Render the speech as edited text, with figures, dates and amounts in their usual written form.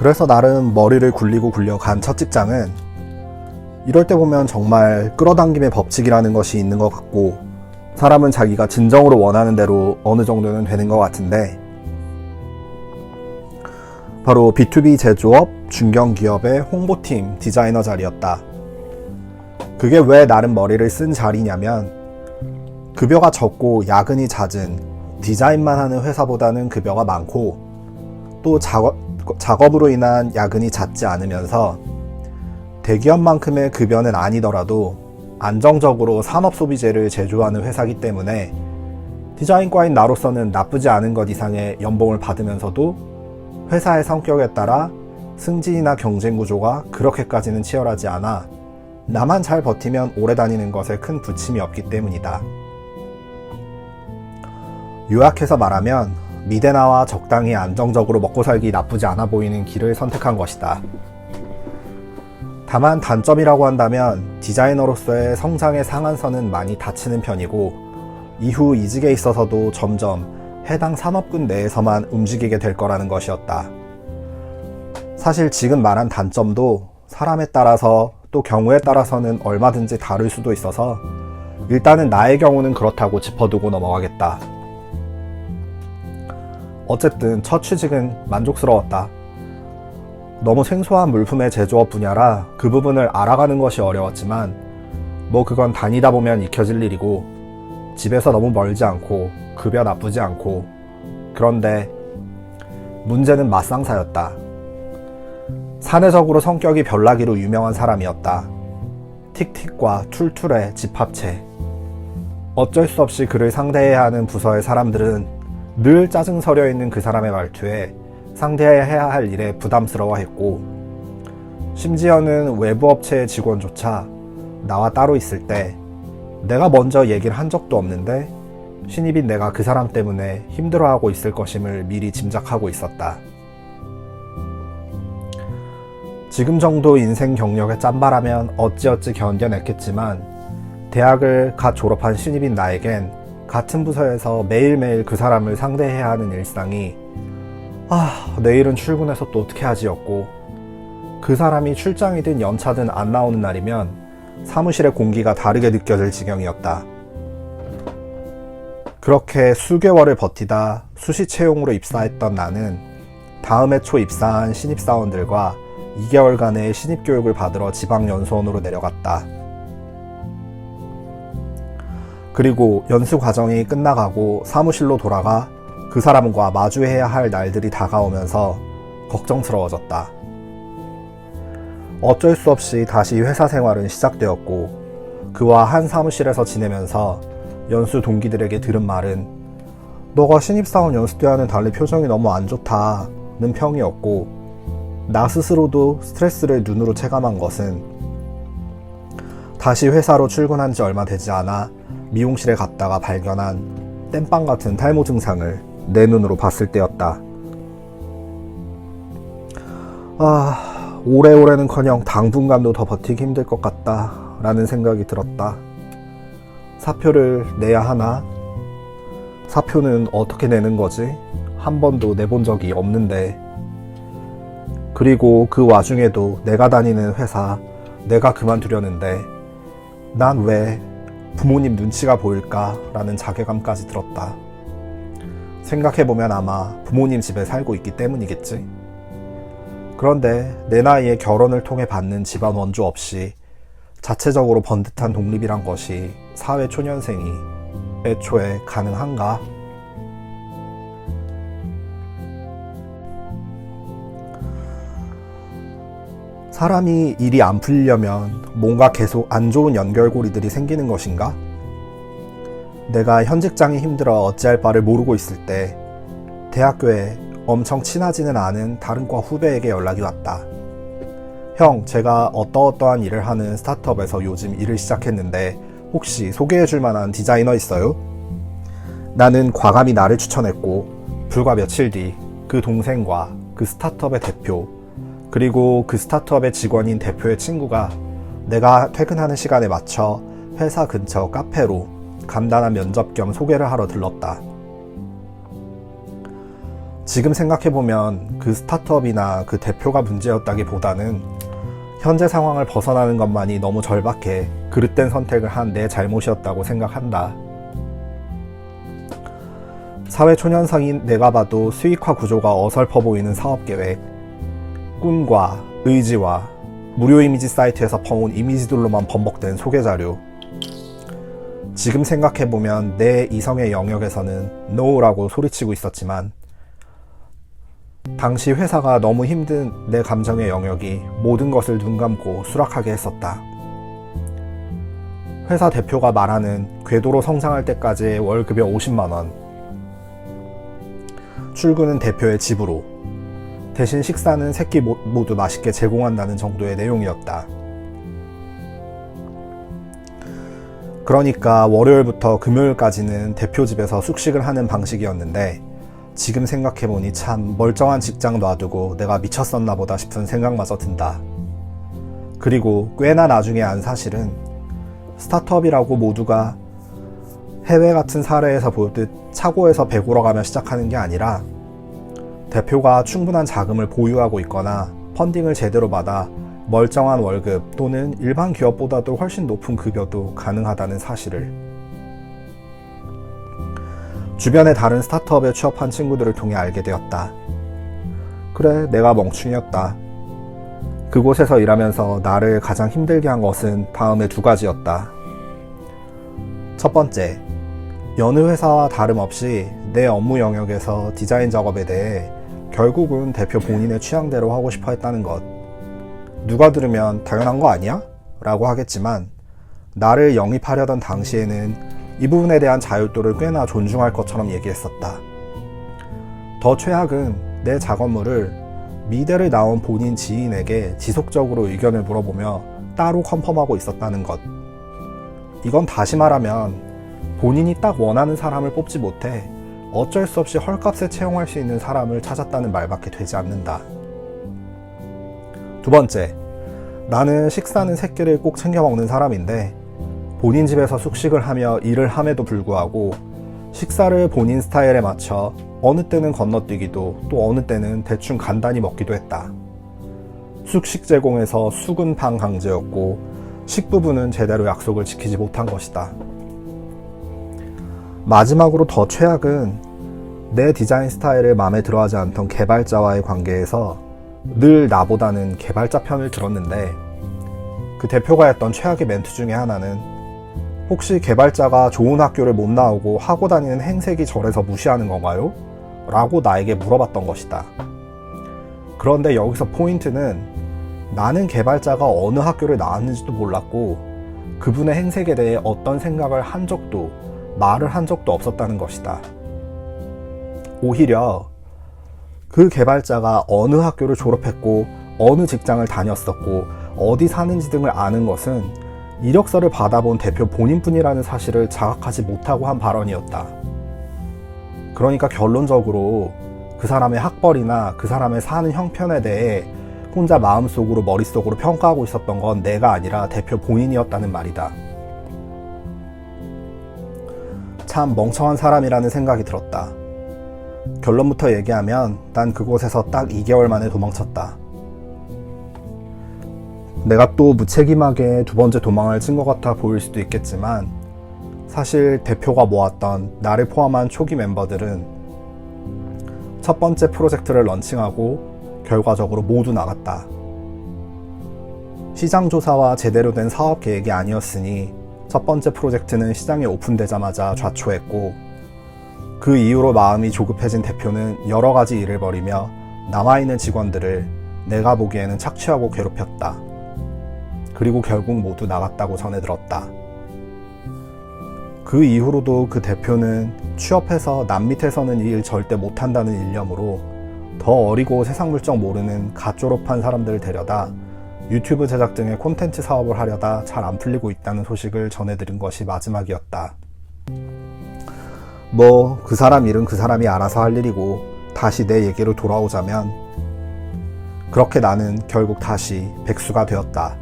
그래서 나름 머리를 굴리고 굴려 간 첫 직장은 이럴 때 보면 정말 끌어당김의 법칙이라는 것이 있는 것 같고 사람은 자기가 진정으로 원하는 대로 어느 정도는 되는 것 같은데 바로 B2B 제조업 중견기업의 홍보팀 디자이너 자리였다. 그게 왜 나름 머리를 쓴 자리냐면 급여가 적고 야근이 잦은 디자인만 하는 회사보다는 급여가 많고 또 작업으로 인한 야근이 잦지 않으면서 대기업만큼의 급여는 아니더라도 안정적으로 산업소비재를 제조하는 회사이기 때문에 디자인과인 나로서는 나쁘지 않은 것 이상의 연봉을 받으면서도 회사의 성격에 따라 승진이나 경쟁 구조가 그렇게까지는 치열하지 않아 나만 잘 버티면 오래 다니는 것에 큰 부침이 없기 때문이다. 요약해서 말하면 미대나와 적당히 안정적으로 먹고 살기 나쁘지 않아 보이는 길을 선택한 것이다. 다만 단점이라고 한다면 디자이너로서의 성장의 상한선은 많이 닫히는 편이고 이후 이직에 있어서도 점점 해당 산업군 내에서만 움직이게 될 거라는 것이었다. 사실 지금 말한 단점도 사람에 따라서 또 경우에 따라서는 얼마든지 다를 수도 있어서 일단은 나의 경우는 그렇다고 짚어두고 넘어가겠다. 어쨌든 첫 취직은 만족스러웠다. 너무 생소한 물품의 제조업 분야라 그 부분을 알아가는 것이 어려웠지만 뭐 그건 다니다 보면 익혀질 일이고 집에서 너무 멀지 않고 급여 나쁘지 않고 그런데 문제는 맞상사였다. 사내적으로 성격이 별나기로 유명한 사람이었다. 틱틱과 툴툴의 집합체. 어쩔 수 없이 그를 상대해야 하는 부서의 사람들은 늘 짜증 서려 있는 그 사람의 말투에 상대해야 할 일에 부담스러워했고 심지어는 외부 업체의 직원조차 나와 따로 있을 때 내가 먼저 얘기를 한 적도 없는데 신입인 내가 그 사람 때문에 힘들어하고 있을 것임을 미리 짐작하고 있었다. 지금 정도 인생 경력에 짬바라면 어찌어찌 견뎌냈겠지만 대학을 갓 졸업한 신입인 나에겐 같은 부서에서 매일매일 그 사람을 상대해야 하는 일상이 내일은 출근해서 또 어떻게 하지였고 그 사람이 출장이든 연차든 안 나오는 날이면 사무실의 공기가 다르게 느껴질 지경이었다. 그렇게 수개월을 버티다 수시 채용으로 입사했던 나는 다음 해 초 입사한 신입사원들과 2개월간의 신입교육을 받으러 지방연수원으로 내려갔다. 그리고 연수 과정이 끝나가고 사무실로 돌아가 그 사람과 마주해야 할 날들이 다가오면서 걱정스러워졌다. 어쩔 수 없이 다시 회사 생활은 시작되었고 그와 한 사무실에서 지내면서 연수 동기들에게 들은 말은 너가 신입사원 연수 때와는 달리 표정이 너무 안 좋다는 평이었고 나 스스로도 스트레스를 눈으로 체감한 것은 다시 회사로 출근한 지 얼마 되지 않아 미용실에 갔다가 발견한 땜빵 같은 탈모 증상을 내 눈으로 봤을 때였다. 오래오래는커녕 당분간도 더 버티기 힘들 것 같다 라는 생각이 들었다. 사표를 내야 하나? 사표는 어떻게 내는 거지? 한 번도 내본 적이 없는데. 그리고 그 와중에도 내가 다니는 회사, 내가 그만두려는데 난 왜 부모님 눈치가 보일까? 라는 자괴감까지 들었다. 생각해보면 아마 부모님 집에 살고 있기 때문이겠지. 그런데 내 나이에 결혼을 통해 받는 집안 원조 없이 자체적으로 번듯한 독립이란 것이 사회 초년생이 애초에 가능한가? 사람이 일이 안 풀리려면 뭔가 계속 안 좋은 연결고리들이 생기는 것인가? 내가 현 직장이 힘들어 어찌할 바를 모르고 있을 때 대학교에 엄청 친하지는 않은 다른 과 후배에게 연락이 왔다. 형, 제가 어떠어떠한 일을 하는 스타트업에서 요즘 일을 시작했는데 혹시 소개해줄 만한 디자이너 있어요? 나는 과감히 나를 추천했고 불과 며칠 뒤 그 동생과 그 스타트업의 대표 그리고 그 스타트업의 직원인 대표의 친구가 내가 퇴근하는 시간에 맞춰 회사 근처 카페로 간단한 면접 겸 소개를 하러 들렀다. 지금 생각해보면 그 스타트업이나 그 대표가 문제였다기보다는 현재 상황을 벗어나는 것만이 너무 절박해 그릇된 선택을 한 내 잘못이었다고 생각한다. 사회초년생인 내가 봐도 수익화 구조가 어설퍼 보이는 사업계획, 꿈과 의지와 무료 이미지 사이트에서 퍼온 이미지들로만 범벅된 소개자료. 지금 생각해보면 내 이성의 영역에서는 NO라고 소리치고 있었지만 당시 회사가 너무 힘든 내 감정의 영역이 모든 것을 눈감고 수락하게 했었다. 회사 대표가 말하는 궤도로 성장할 때까지의 월급이 50만 원, 출근은 대표의 집으로, 대신 식사는 새끼 모두 맛있게 제공한다는 정도의 내용이었다. 그러니까 월요일부터 금요일까지는 대표 집에서 숙식을 하는 방식이었는데 지금 생각해보니 참 멀쩡한 직장 놔두고 내가 미쳤었나 보다 싶은 생각마저 든다. 그리고 꽤나 나중에 안 사실은 스타트업이라고 모두가 해외 같은 사례에서 보듯 차고에서 배굴어가며 시작하는 게 아니라 대표가 충분한 자금을 보유하고 있거나 펀딩을 제대로 받아 멀쩡한 월급 또는 일반 기업보다도 훨씬 높은 급여도 가능하다는 사실을. 주변의 다른 스타트업에 취업한 친구들을 통해 알게 되었다. 그래, 내가 멍충이었다. 그곳에서 일하면서 나를 가장 힘들게 한 것은 다음의 두 가지였다. 첫 번째, 여느 회사와 다름없이 내 업무 영역에서 디자인 작업에 대해 결국은 대표 본인의 취향대로 하고 싶어 했다는 것. 누가 들으면 당연한 거 아니야? 라고 하겠지만 나를 영입하려던 당시에는 이 부분에 대한 자율도를 꽤나 존중할 것처럼 얘기했었다. 더 최악은 내 작업물을 미대를 나온 본인 지인에게 지속적으로 의견을 물어보며 따로 컨펌하고 있었다는 것. 이건 다시 말하면 본인이 딱 원하는 사람을 뽑지 못해 어쩔 수 없이 헐값에 채용할 수 있는 사람을 찾았다는 말밖에 되지 않는다. 두 번째, 나는 식사는 새끼를 꼭 챙겨 먹는 사람인데 본인 집에서 숙식을 하며 일을 함에도 불구하고 식사를 본인 스타일에 맞춰 어느 때는 건너뛰기도 또 어느 때는 대충 간단히 먹기도 했다. 숙식 제공에서 숙은 방 강제였고 식부부는 제대로 약속을 지키지 못한 것이다. 마지막으로 더 최악은 내 디자인 스타일을 마음에 들어하지 않던 개발자와의 관계에서 늘 나보다는 개발자 편을 들었는데 그 대표가 했던 최악의 멘트 중에 하나는 혹시 개발자가 좋은 학교를 못 나오고 하고 다니는 행색이 저래서 무시하는 건가요? 라고 나에게 물어봤던 것이다. 그런데 여기서 포인트는 나는 개발자가 어느 학교를 나왔는지도 몰랐고 그분의 행색에 대해 어떤 생각을 한 적도 말을 한 적도 없었다는 것이다. 오히려 그 개발자가 어느 학교를 졸업했고 어느 직장을 다녔었고 어디 사는지 등을 아는 것은 이력서를 받아본 대표 본인뿐이라는 사실을 자각하지 못하고 한 발언이었다. 그러니까 결론적으로 그 사람의 학벌이나 그 사람의 사는 형편에 대해 혼자 마음속으로 머릿속으로 평가하고 있었던 건 내가 아니라 대표 본인이었다는 말이다. 참 멍청한 사람이라는 생각이 들었다. 결론부터 얘기하면 난 그곳에서 딱 2개월 만에 도망쳤다. 내가 또 무책임하게 두 번째 도망을 친 것 같아 보일 수도 있겠지만 사실 대표가 모았던 나를 포함한 초기 멤버들은 첫 번째 프로젝트를 런칭하고 결과적으로 모두 나갔다. 시장 조사와 제대로 된 사업 계획이 아니었으니 첫 번째 프로젝트는 시장에 오픈되자마자 좌초했고 그 이후로 마음이 조급해진 대표는 여러 가지 일을 벌이며 남아있는 직원들을 내가 보기에는 착취하고 괴롭혔다. 그리고 결국 모두 나갔다고 전해 들었다. 그 이후로도 그 대표는 취업해서 남 밑에서는 일 절대 못한다는 일념으로 더 어리고 세상 물정 모르는 갓 졸업한 사람들을 데려다 유튜브 제작 등의 콘텐츠 사업을 하려다 잘 안 풀리고 있다는 소식을 전해드린 것이 마지막이었다. 뭐 그 사람 일은 그 사람이 알아서 할 일이고 다시 내 얘기로 돌아오자면 그렇게 나는 결국 다시 백수가 되었다.